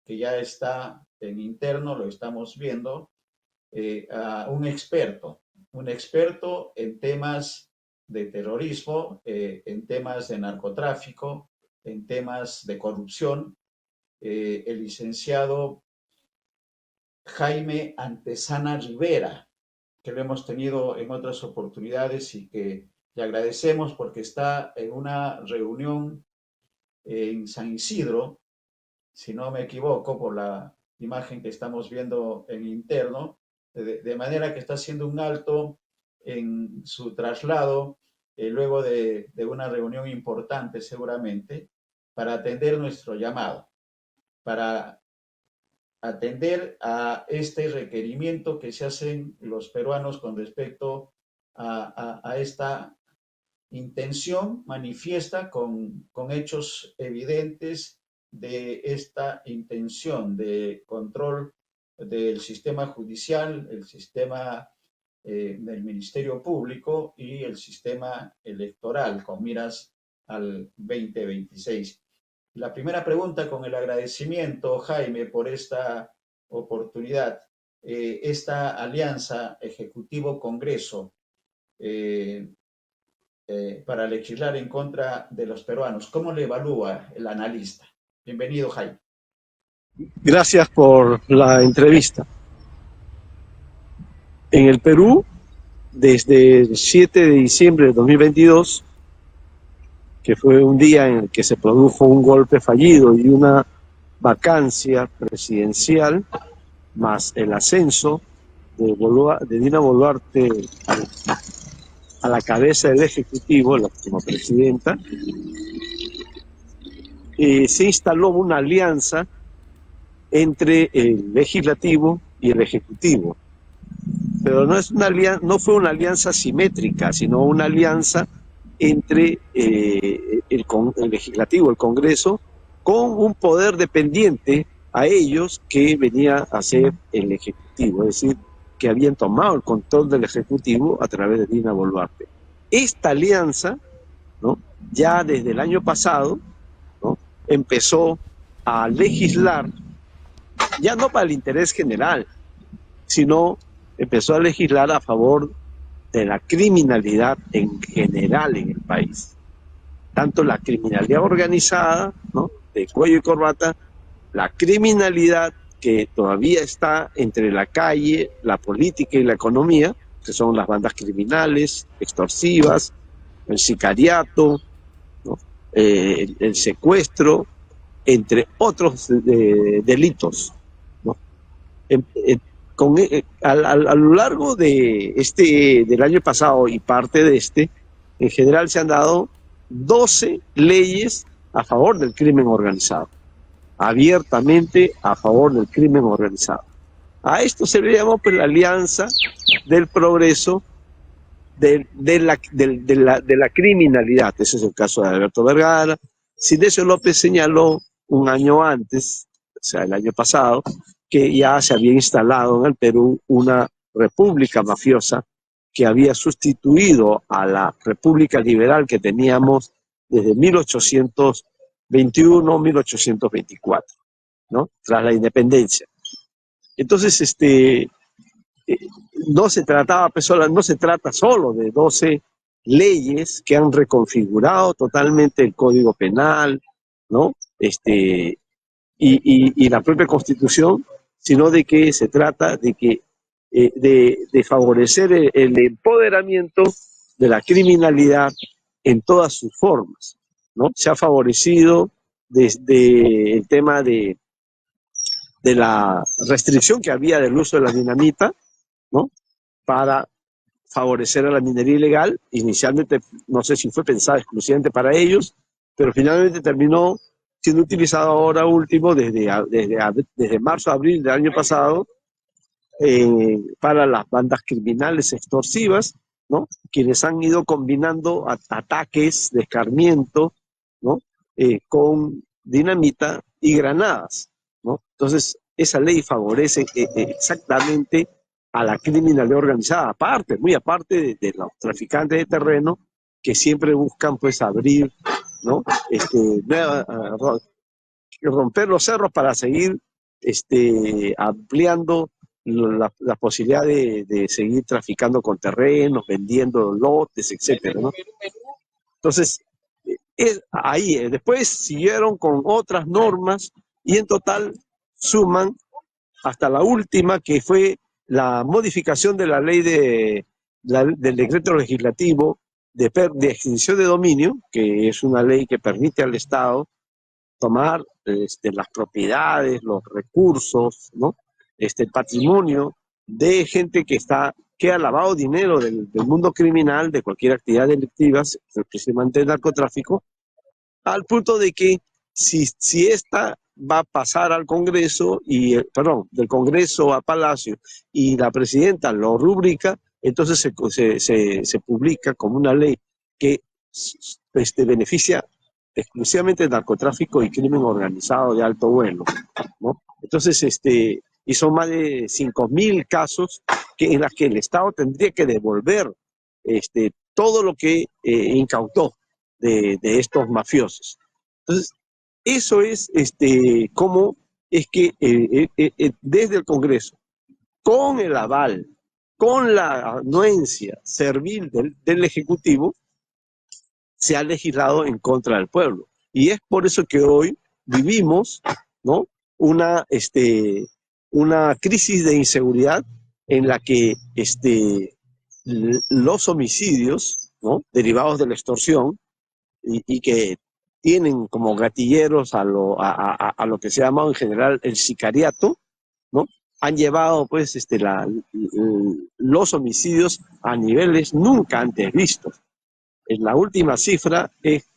que ya está en interno, lo estamos viendo, a un experto en temas de terrorismo, en temas de narcotráfico, en temas de corrupción, el licenciado Jaime Antesana Rivera, que lo hemos tenido en otras oportunidades y que le agradecemos porque está en una reunión en San Isidro, si no me equivoco, por la imagen que estamos viendo en interno, de manera que está haciendo un alto en su traslado, luego de una reunión importante seguramente, para atender nuestro llamado, para atender a este requerimiento que se hacen los peruanos con respecto a esta intención manifiesta con hechos evidentes de esta intención de control del sistema judicial, el sistema del Ministerio Público y el sistema electoral con miras al 2026. La primera pregunta, con el agradecimiento, Jaime, por esta oportunidad, esta alianza Ejecutivo-Congreso para legislar en contra de los peruanos, ¿cómo le evalúa el analista? Bienvenido, Jaime. Gracias por la entrevista. En el Perú, desde el 7 de diciembre de 2022, que fue un día en el que se produjo un golpe fallido y una vacancia presidencial, más el ascenso de Dina Boluarte a la cabeza del Ejecutivo, como presidenta, se instaló una alianza entre el Legislativo y el Ejecutivo. Pero no fue una alianza simétrica, sino una alianza entre el Legislativo, el Congreso, con un poder dependiente a ellos que venía a ser el Ejecutivo, es decir, que habían tomado el control del Ejecutivo a través de Dina Boluarte. Esta alianza, ¿no?, ya desde el año pasado, ¿no?, empezó a legislar, ya no para el interés general, sino empezó a legislar a favor de la criminalidad en general en el país. Tanto la criminalidad organizada, ¿no?, de cuello y corbata, la criminalidad que todavía está entre la calle, la política y la economía, que son las bandas criminales, extorsivas, el sicariato, ¿no?, el secuestro, entre otros delitos, ¿no? A lo largo del año pasado y parte de en general se han dado 12 leyes a favor del crimen organizado, abiertamente a favor del crimen organizado. A esto se le llamó pues la alianza del progreso de la criminalidad. Ese es el caso de Alberto Vergara. Sinesio López señaló un año antes, o sea, el año pasado, que ya se había instalado en el Perú una república mafiosa que había sustituido a la república liberal que teníamos desde 1821, 1824, ¿no?, tras la independencia. Entonces, no se trata solo de 12 leyes que han reconfigurado totalmente el Código Penal, ¿no?, y la propia Constitución, sino de que se trata de favorecer el empoderamiento de la criminalidad en todas sus formas, ¿no? Se ha favorecido desde el tema de la restricción que había del uso de la dinamita, ¿no?, para favorecer a la minería ilegal. Inicialmente no sé si fue pensada exclusivamente para ellos, pero finalmente terminó siendo utilizado ahora último desde marzo a abril del año pasado para las bandas criminales extorsivas, ¿no?, quienes han ido combinando ataques de escarmiento, ¿no?, con dinamita y granadas, ¿no? Entonces, esa ley favorece exactamente a la criminalidad organizada, muy aparte de los traficantes de terreno que siempre buscan pues abrir, ¿no?, romper los cerros para seguir ampliando la posibilidad de seguir traficando con terrenos, vendiendo lotes, etcétera, ¿no? Entonces, ahí, después siguieron con otras normas y en total suman hasta la última, que fue la modificación de la ley del decreto legislativo de extinción de dominio, que es una ley que permite al Estado tomar las propiedades, los recursos, ¿no? El patrimonio de gente que ha lavado dinero del mundo criminal, de cualquier actividad delictiva, especialmente el narcotráfico, al punto de que si esta va a pasar al Congreso, perdón, del Congreso a Palacio, y la presidenta lo rubrica, entonces se publica como una ley que beneficia exclusivamente el narcotráfico y crimen organizado de alto vuelo, ¿no? Entonces, y son más de 5.000 casos en los que el Estado tendría que devolver todo lo que incautó de estos mafiosos. Entonces, eso es cómo es que desde el Congreso, con el aval, con la anuencia servil del Ejecutivo, se ha legislado en contra del pueblo. Y es por eso que hoy vivimos, ¿no?, una crisis de inseguridad en la que los homicidios, ¿no?, derivados de la extorsión y que tienen como gatilleros a lo que se llama en general el sicariato, ¿no?, han llevado pues los homicidios a niveles nunca antes vistos. En la última cifra es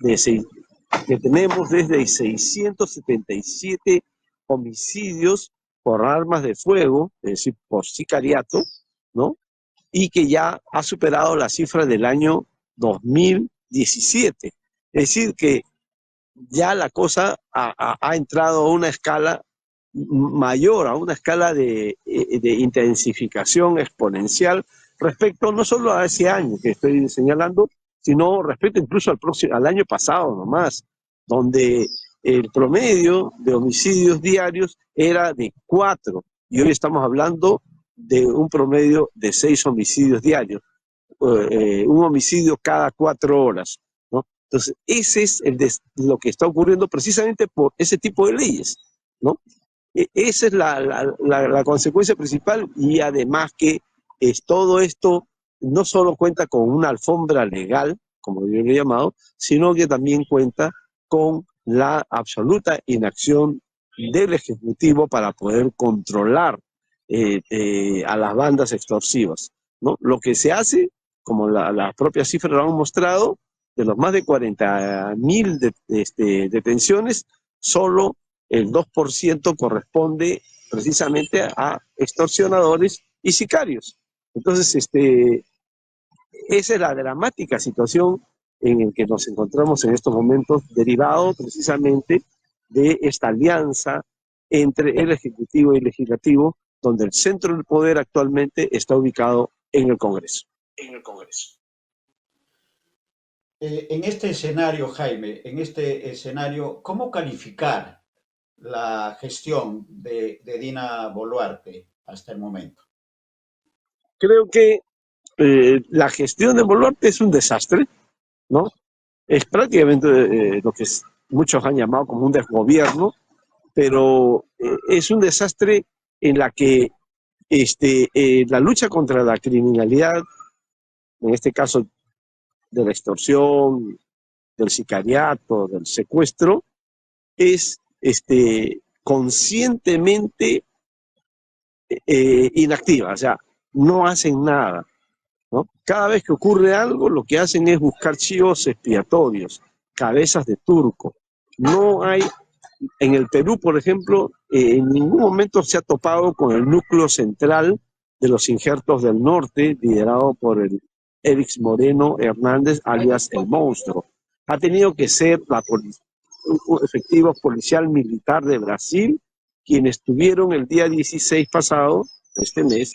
que tenemos desde 677 homicidios por armas de fuego, es decir, por sicariato, ¿no?, y que ya ha superado la cifra del año 2017. Es decir, que ya la cosa ha entrado a una escala mayor, a una escala de intensificación exponencial respecto no solo a ese año que estoy señalando, sino respecto incluso al año pasado nomás, donde el promedio de homicidios diarios era de 4 y hoy estamos hablando de un promedio de 6 homicidios diarios, un homicidio cada 4 horas, ¿no? Entonces, ese es lo que está ocurriendo precisamente por ese tipo de leyes, ¿no? Esa es la consecuencia principal, y además que todo esto no solo cuenta con una alfombra legal, como yo lo he llamado, sino que también cuenta con la absoluta inacción del Ejecutivo para poder controlar a las bandas extorsivas, ¿no? Lo que se hace, como las propias cifras lo han mostrado, de los más de 40.000 detenciones, solo el 2% corresponde precisamente a extorsionadores y sicarios. Entonces, esa es la dramática situación en la que nos encontramos en estos momentos, derivado precisamente de esta alianza entre el Ejecutivo y el Legislativo, donde el centro del poder actualmente está ubicado en el Congreso. En este escenario, Jaime, en este escenario, ¿cómo calificar la gestión de Dina Boluarte hasta el momento? Creo que la gestión de Boluarte es un desastre, ¿no? Es prácticamente lo que muchos han llamado como un desgobierno, pero es un desastre en la que la lucha contra la criminalidad, en este caso de la extorsión, del sicariato, del secuestro, es conscientemente inactiva, o sea, no hacen nada, ¿no? Cada vez que ocurre algo, lo que hacen es buscar chivos expiatorios, cabezas de turco. No hay, en el Perú, por ejemplo, en ningún momento se ha topado con el núcleo central de los injertos del norte, liderado por el Félix Moreno Hernández, alias El Monstruo. Ha tenido que ser efectivos policial militar de Brasil, quienes tuvieron el día 16 pasado, este mes,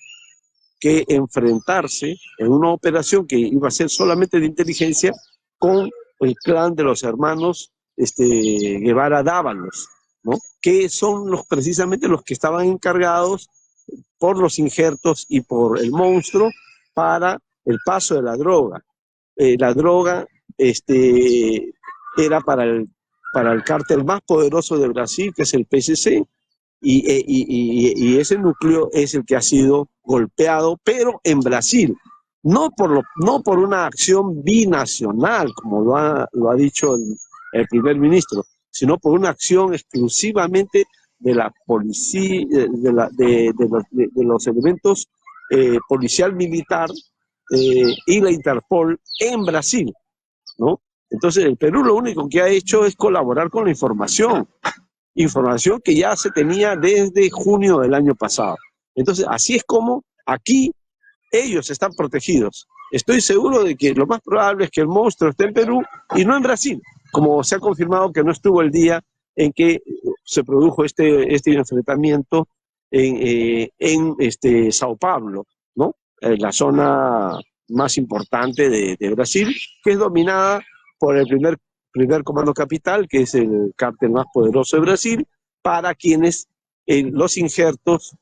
que enfrentarse en una operación que iba a ser solamente de inteligencia con el clan de los hermanos Guevara Dávalos, ¿no? que son precisamente los que estaban encargados por los injertos y por el monstruo para el paso de la droga. La droga era para el cártel más poderoso de Brasil, que es el PCC, y ese núcleo es el que ha sido golpeado, pero en Brasil, no por una acción binacional, como lo ha dicho el primer ministro, sino por una acción exclusivamente de la policía, de los elementos policial militar y la Interpol en Brasil, ¿no? Entonces el Perú lo único que ha hecho es colaborar con la información que ya se tenía desde junio del año pasado. Entonces así es como aquí ellos están protegidos. Estoy seguro de que lo más probable es que el monstruo esté en Perú y no en Brasil, como se ha confirmado que no estuvo el día en que se produjo este enfrentamiento en Sao Paulo, ¿no? La zona más importante de Brasil, que es dominada por el primer comando capital, que es el cártel más poderoso de Brasil, para quienes los injertos,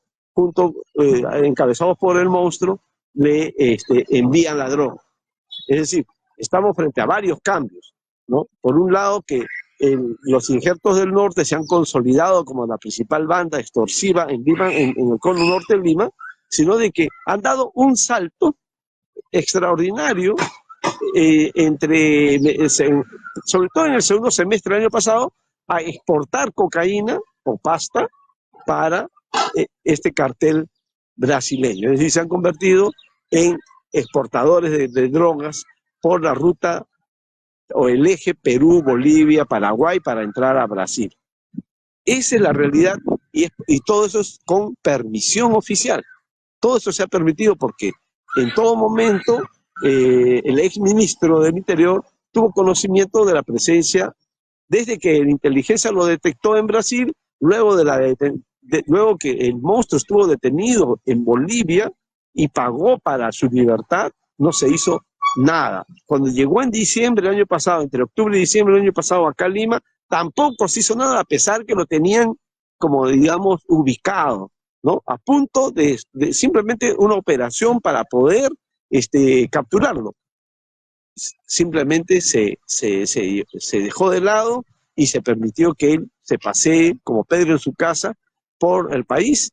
encabezados por el monstruo, le envían la droga. Es decir, estamos frente a varios cambios, ¿no? Por un lado, que los injertos del norte se han consolidado como la principal banda extorsiva en Lima, en el cono norte de Lima, sino de que han dado un salto extraordinario sobre todo en el segundo semestre del año pasado, a exportar cocaína o pasta para este cartel brasileño. Es decir, se han convertido en exportadores de drogas por la ruta o el eje Perú, Bolivia, Paraguay para entrar a Brasil. Esa es la realidad y todo eso es con permisión oficial. Todo eso se ha permitido porque en todo momento el exministro del Interior tuvo conocimiento de la presencia desde que la inteligencia lo detectó en Brasil, luego que el monstruo estuvo detenido en Bolivia y pagó para su libertad, no se hizo nada. Cuando llegó en diciembre del año pasado, entre octubre y diciembre del año pasado acá en Lima, tampoco se hizo nada, a pesar que lo tenían, como digamos, ubicado, ¿no? A punto de simplemente una operación para poder capturarlo. Simplemente se dejó de lado y se permitió que él se pasee como Pedro en su casa por el país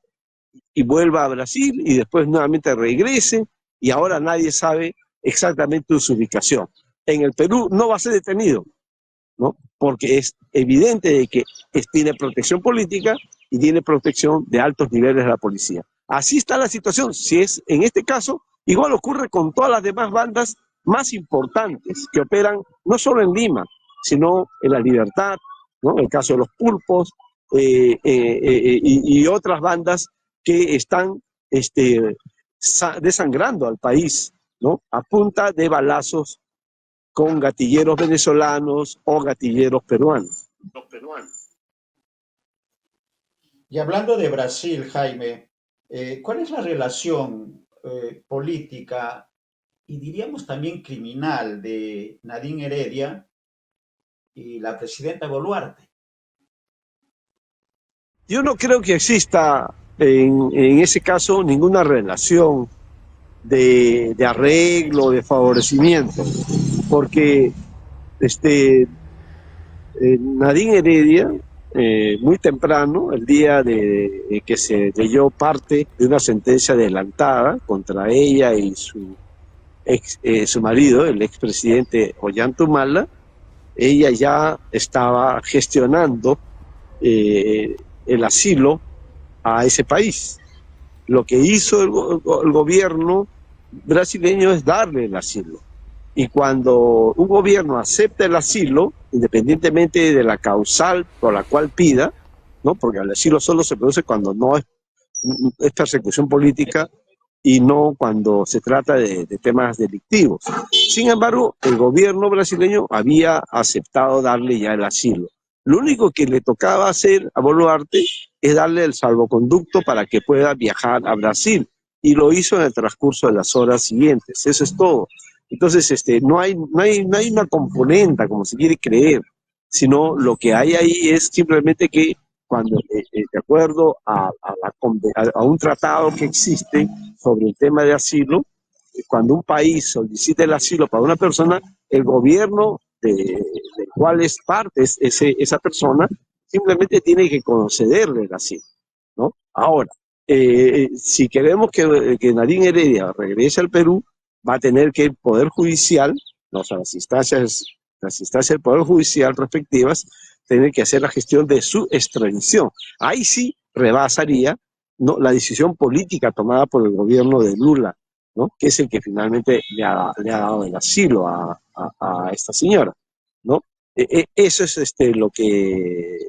y vuelva a Brasil y después nuevamente regrese y ahora nadie sabe exactamente su ubicación. En el Perú no va a ser detenido, ¿no? Porque es evidente de que tiene protección política y tiene protección de altos niveles de la policía. Así está la situación. Si es en este caso, igual ocurre con todas las demás bandas más importantes que operan no solo en Lima, sino en La Libertad, ¿no? El caso de los pulpos y otras bandas que están desangrando al país, ¿no? A punta de balazos con gatilleros venezolanos o gatilleros peruanos. Y hablando de Brasil, Jaime, ¿cuál es la relación política y diríamos también criminal de Nadine Heredia y la presidenta Boluarte? Yo no creo que exista en ese caso ninguna relación de arreglo, de favorecimiento, porque Nadine Heredia, muy temprano, el día de que se leyó parte de una sentencia adelantada contra ella y su marido, el expresidente Ollanta, ella ya estaba gestionando el asilo a ese país. Lo que hizo el gobierno brasileño es darle el asilo. Y cuando un gobierno acepta el asilo, independientemente de la causal por la cual pida, ¿no? Porque el asilo solo se produce cuando no es persecución política y no cuando se trata de temas delictivos. Sin embargo, el gobierno brasileño había aceptado darle ya el asilo. Lo único que le tocaba hacer a Boluarte es darle el salvoconducto para que pueda viajar a Brasil. Y lo hizo en el transcurso de las horas siguientes. Eso es todo. Entonces, no hay una componente, como se quiere creer, sino lo que hay ahí es simplemente que cuando, de acuerdo a un tratado que existe sobre el tema de asilo, cuando un país solicita el asilo para una persona, el gobierno del cual es parte esa persona simplemente tiene que concederle el asilo, ¿no? Ahora, si queremos que Nadine Heredia regrese al Perú, va a tener que el Poder Judicial, o sea, las instancias del Poder Judicial respectivas, tener que hacer la gestión de su extradición. Ahí sí rebasaría, ¿no?, la decisión política tomada por el gobierno de Lula, ¿no?, que es el que finalmente le ha dado el asilo a esta señora, ¿no? Eso es lo que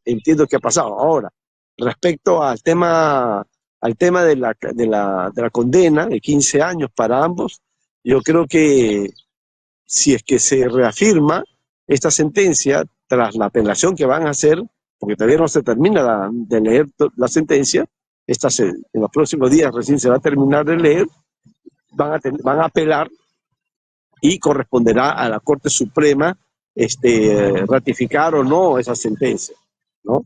entiendo que ha pasado. Ahora, respecto al tema de la condena de 15 años para ambos, yo creo que si es que se reafirma esta sentencia tras la apelación que van a hacer, porque todavía no se termina de leer la sentencia, en los próximos días recién se va a terminar de leer, van a apelar y corresponderá a la Corte Suprema ratificar o no esa sentencia, ¿no?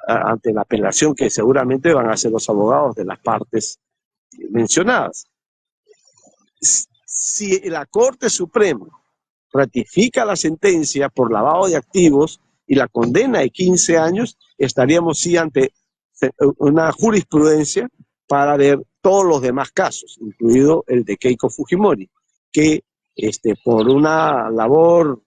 Ante la apelación que seguramente van a hacer los abogados de las partes mencionadas. Si la Corte Suprema ratifica la sentencia por lavado de activos y la condena de 15 años, estaríamos sí ante una jurisprudencia para ver todos los demás casos, incluido el de Keiko Fujimori, que por una labor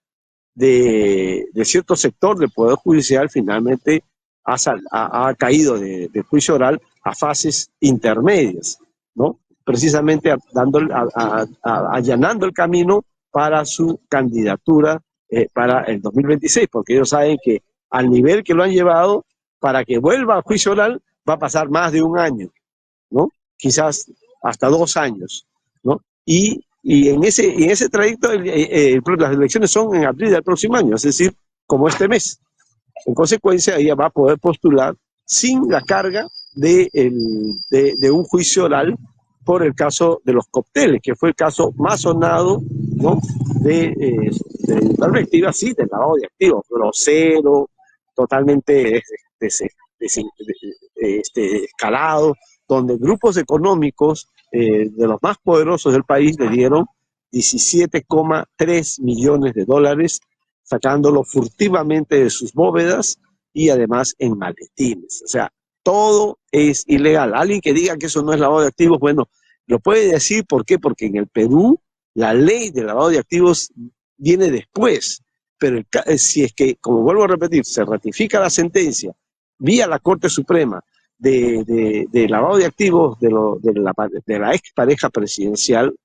de cierto sector del Poder Judicial finalmente ha caído de juicio oral a fases intermedias, ¿no? Precisamente allanando el camino para su candidatura para el 2026, porque ellos saben que al nivel que lo han llevado, para que vuelva a juicio oral va a pasar más de un año, ¿no? Quizás hasta 2 años, ¿no? Y en ese trayecto las elecciones son en abril del próximo año, es decir, como este mes. En consecuencia, ella va a poder postular sin la carga de un juicio oral por el caso de los cócteles, que fue el caso más sonado, ¿no?, de perspectiva, sí, del lavado de activos, grosero, totalmente escalado, donde grupos económicos de los más poderosos del país le dieron 17,3 millones de dólares, sacándolo furtivamente de sus bóvedas y además en maletines. O sea, todo es ilegal. Alguien que diga que eso no es lavado de activos, bueno, lo puede decir. ¿Por qué? Porque en el Perú la ley de lavado de activos viene después. Pero si es que, como vuelvo a repetir, se ratifica la sentencia vía la Corte Suprema de lavado de activos de la expareja presidencial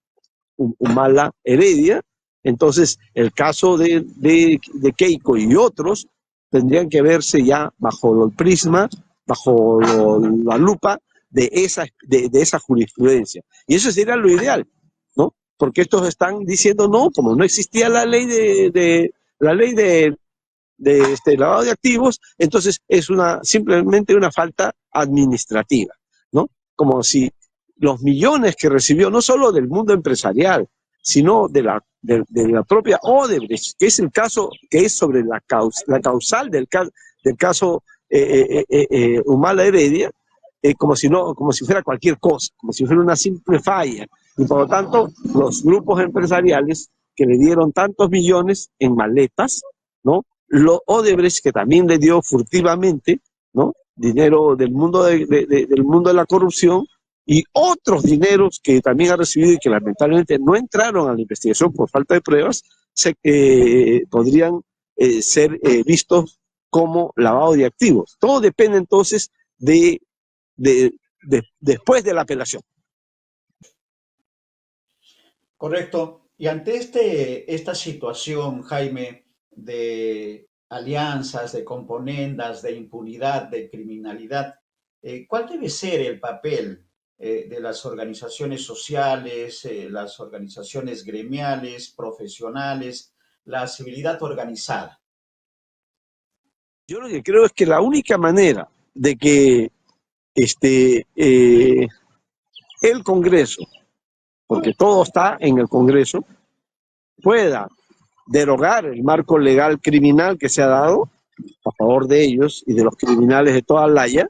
Humala Heredia, entonces el caso de Keiko y otros tendrían que verse ya bajo el prisma, bajo la lupa de esa jurisprudencia. Y eso sería lo ideal, ¿no? Porque estos están diciendo no, como no existía la ley de lavado de activos, entonces es simplemente una falta administrativa, ¿no? Como si los millones que recibió, no solo del mundo empresarial, sino de la propia Odebrecht, que es el caso, que es sobre la causal del caso Humala Heredia, como si fuera cualquier cosa, como si fuera una simple falla. Y por lo tanto, los grupos empresariales que le dieron tantos millones en maletas, ¿no? Odebrecht, que también le dio furtivamente, ¿no?, dinero del mundo del mundo de la corrupción, y otros dineros que también ha recibido y que lamentablemente no entraron a la investigación por falta de pruebas, podrían ser vistos como lavado de activos. Todo depende entonces después de la apelación. Correcto. Y ante esta situación, Jaime, de alianzas, de componendas, de impunidad, de criminalidad, ¿cuál debe ser el papel de las organizaciones sociales, las organizaciones gremiales, profesionales, la civilidad organizada? Yo lo que creo es que la única manera de que el Congreso, porque todo está en el Congreso, pueda derogar el marco legal criminal que se ha dado, a favor de ellos y de los criminales de toda la Haya,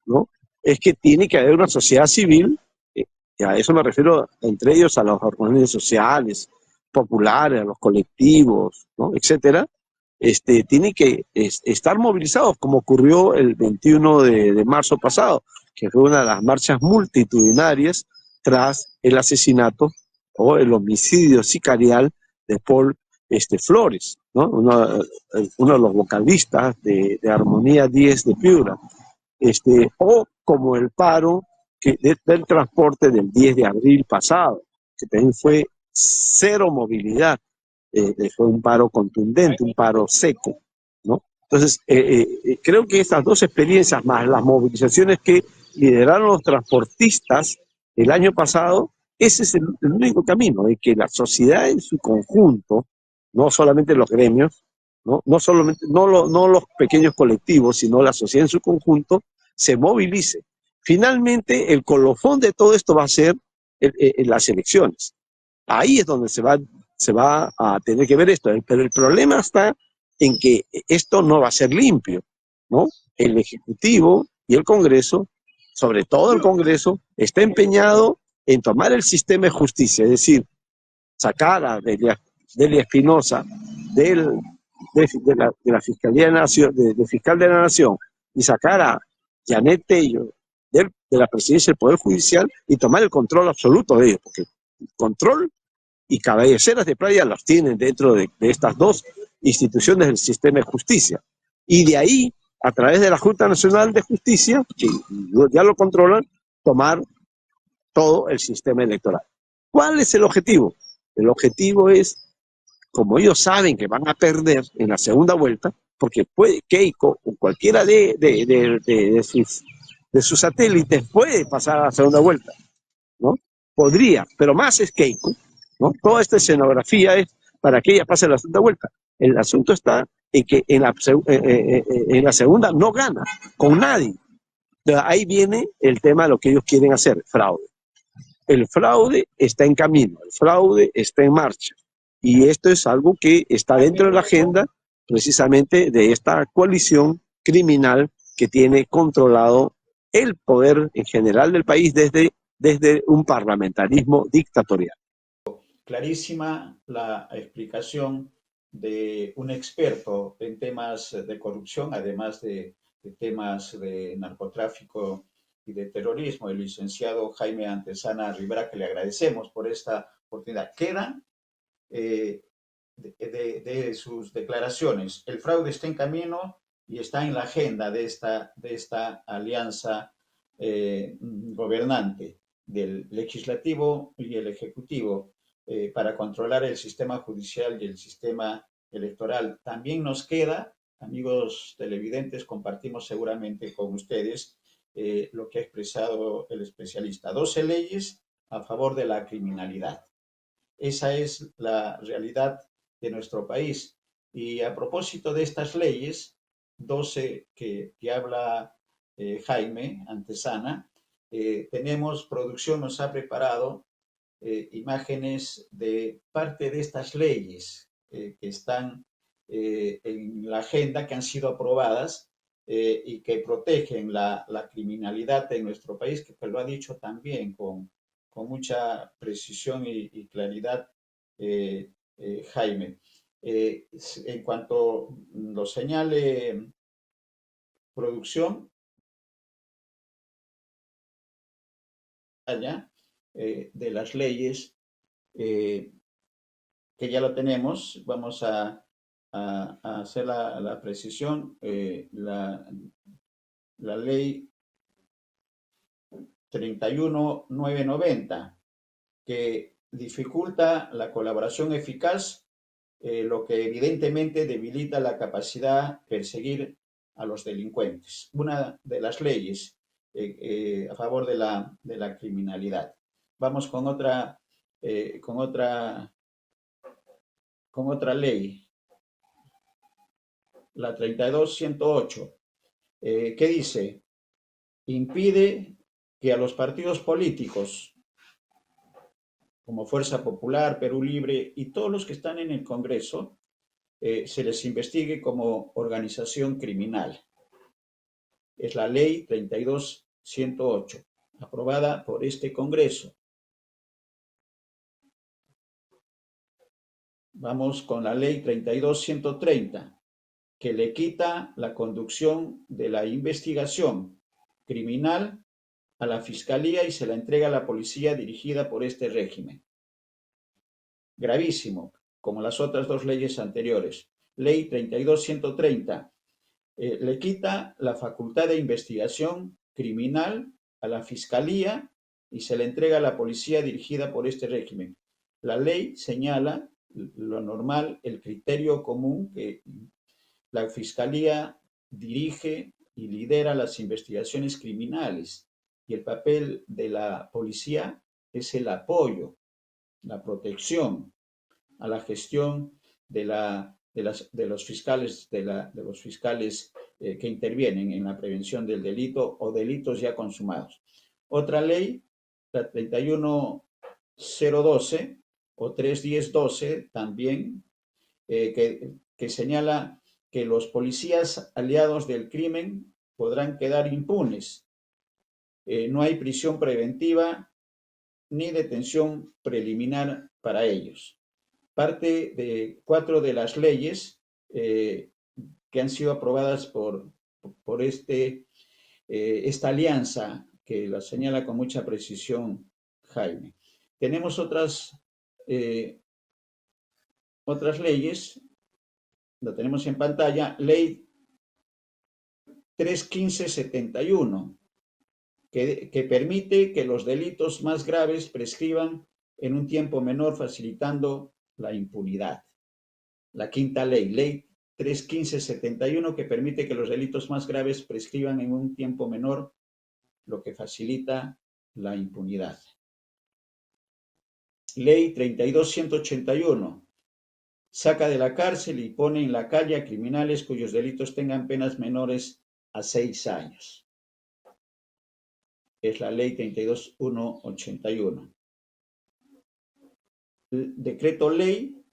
¿no? Es que tiene que haber una sociedad civil, y a eso me refiero entre ellos a las organizaciones sociales, populares, a los colectivos, ¿no? Etcétera, tiene que estar movilizados, como ocurrió el 21 de marzo pasado, que fue una de las marchas multitudinarias tras el asesinato o el homicidio sicarial de Paul Flores, ¿no? Uno de los vocalistas de Armonía 10 de Piura, o como el paro del transporte del 10 de abril pasado, que también fue cero movilidad, fue un paro contundente, un paro seco, ¿no? Entonces, creo que estas dos experiencias, más las movilizaciones que lideraron los transportistas el año pasado, ese es el único camino, de que la sociedad en su conjunto, no solamente los gremios, no los pequeños colectivos, sino la sociedad en su conjunto, se movilice. Finalmente, el colofón de todo esto va a ser las elecciones. Ahí es donde se va a tener que ver esto. Pero el problema está en que esto no va a ser limpio, ¿no? El Ejecutivo y el Congreso, sobre todo el Congreso, está empeñado en tomar el sistema de justicia, es decir, sacar a Delia Espinosa de la Fiscalía de Nación, de Fiscal de la Nación, y sacar a Janet Tello de la Presidencia del Poder Judicial y tomar el control absoluto de ellos, porque el control y cabeceras de playa los tienen dentro de estas dos instituciones del sistema de justicia. Y de ahí, a través de la Junta Nacional de Justicia, que ya lo controlan, tomar todo el sistema electoral. ¿Cuál es el objetivo? El objetivo es, como ellos saben que van a perder en la segunda vuelta, porque puede Keiko o cualquiera de sus satélites puede pasar a la segunda vuelta, ¿no? Podría, pero más es Keiko, ¿no? Toda esta escenografía es para que ella pase la segunda vuelta. El asunto está en que en la segunda no gana con nadie. Entonces, ahí viene el tema de lo que ellos quieren hacer, fraude. El fraude está en camino, el fraude está en marcha. Y esto es algo que está dentro de la agenda precisamente de esta coalición criminal que tiene controlado el poder en general del país desde un parlamentarismo dictatorial. Clarísima la explicación de un experto en temas de corrupción, además de temas de narcotráfico y de terrorismo, el licenciado Jaime Antesana Rivera, que le agradecemos por esta oportunidad. Quedan de sus declaraciones. El fraude está en camino y está en la agenda de esta alianza gobernante del legislativo y el ejecutivo para controlar el sistema judicial y el sistema electoral. También nos queda, amigos televidentes, compartimos seguramente con ustedes lo que ha expresado el especialista. 12 leyes a favor de la criminalidad. Esa es la realidad de nuestro país. Y a propósito de estas leyes, 12 que habla Jaime Antesana, producción nos ha preparado imágenes de parte de estas leyes que están en la agenda, que han sido aprobadas y que protegen la criminalidad en nuestro país, que lo ha dicho también con mucha precisión y claridad Jaime. En cuanto lo señale producción, de las leyes que ya lo tenemos, vamos a hacer la precisión. La ley 31990, que dificulta la colaboración eficaz, lo que evidentemente debilita la capacidad de perseguir a los delincuentes. Una de las leyes a favor de la criminalidad. Vamos con otra ley, la 32108, que dice: impide que a los partidos políticos como Fuerza Popular, Perú Libre y todos los que están en el Congreso se les investigue como organización criminal. Es la ley 32.108, aprobada por este Congreso. Vamos con la ley 32.130, que le quita la conducción de la investigación criminal a la Fiscalía y se la entrega a la policía dirigida por este régimen. Gravísimo, como las otras dos leyes anteriores. Ley 32.130, le quita la facultad de investigación criminal a la Fiscalía y se le entrega a la policía dirigida por este régimen. La ley señala lo normal, el criterio común, que la Fiscalía dirige y lidera las investigaciones criminales y el papel de la policía es el apoyo, la protección a la gestión de los fiscales, que intervienen en la prevención del delito o delitos ya consumados. Otra ley, la 31.012 o 3.10.12 también, que señala que los policías aliados del crimen podrán quedar impunes. No hay prisión preventiva ni detención preliminar para ellos. Parte de 4 de las leyes que han sido aprobadas por esta alianza que la señala con mucha precisión Jaime. Tenemos otras leyes, lo tenemos en pantalla, ley 3.15.71, que permite que los delitos más graves prescriban en un tiempo menor, facilitando la impunidad. La quinta ley, ley 3.15.71, que permite que los delitos más graves prescriban en un tiempo menor, lo que facilita la impunidad. Ley 32.181, saca de la cárcel y pone en la calle a criminales cuyos delitos tengan penas menores a 6 años. Es la ley 32.181. Decreto ley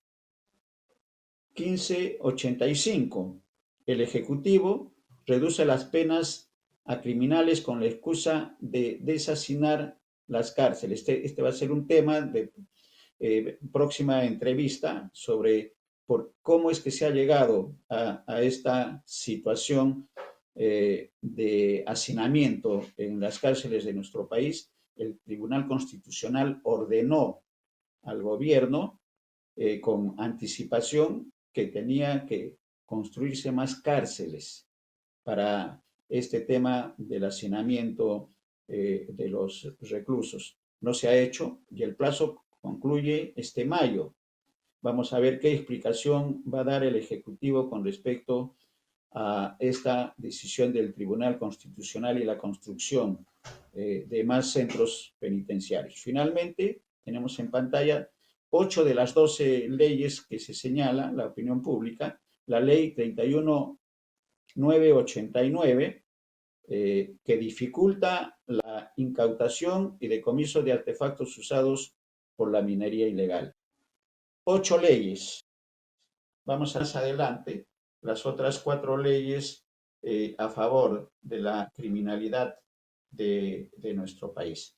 1585. El Ejecutivo reduce las penas a criminales con la excusa de deshacinar las cárceles. Este va a ser un tema de próxima entrevista sobre cómo es que se ha llegado a esta situación de hacinamiento en las cárceles de nuestro país. El Tribunal Constitucional ordenó al gobierno con anticipación que tenía que construirse más cárceles para este tema del hacinamiento de los reclusos. No se ha hecho y el plazo concluye este mayo. Vamos a ver qué explicación va a dar el Ejecutivo con respecto a esta decisión del Tribunal Constitucional y la construcción de más centros penitenciarios. Finalmente, tenemos en pantalla 8 de las 12 leyes que se señala la opinión pública. La ley 31.989, que dificulta la incautación y decomiso de artefactos usados por la minería ilegal. 8 leyes. Vamos más adelante, las otras 4 leyes a favor de la criminalidad de nuestro país.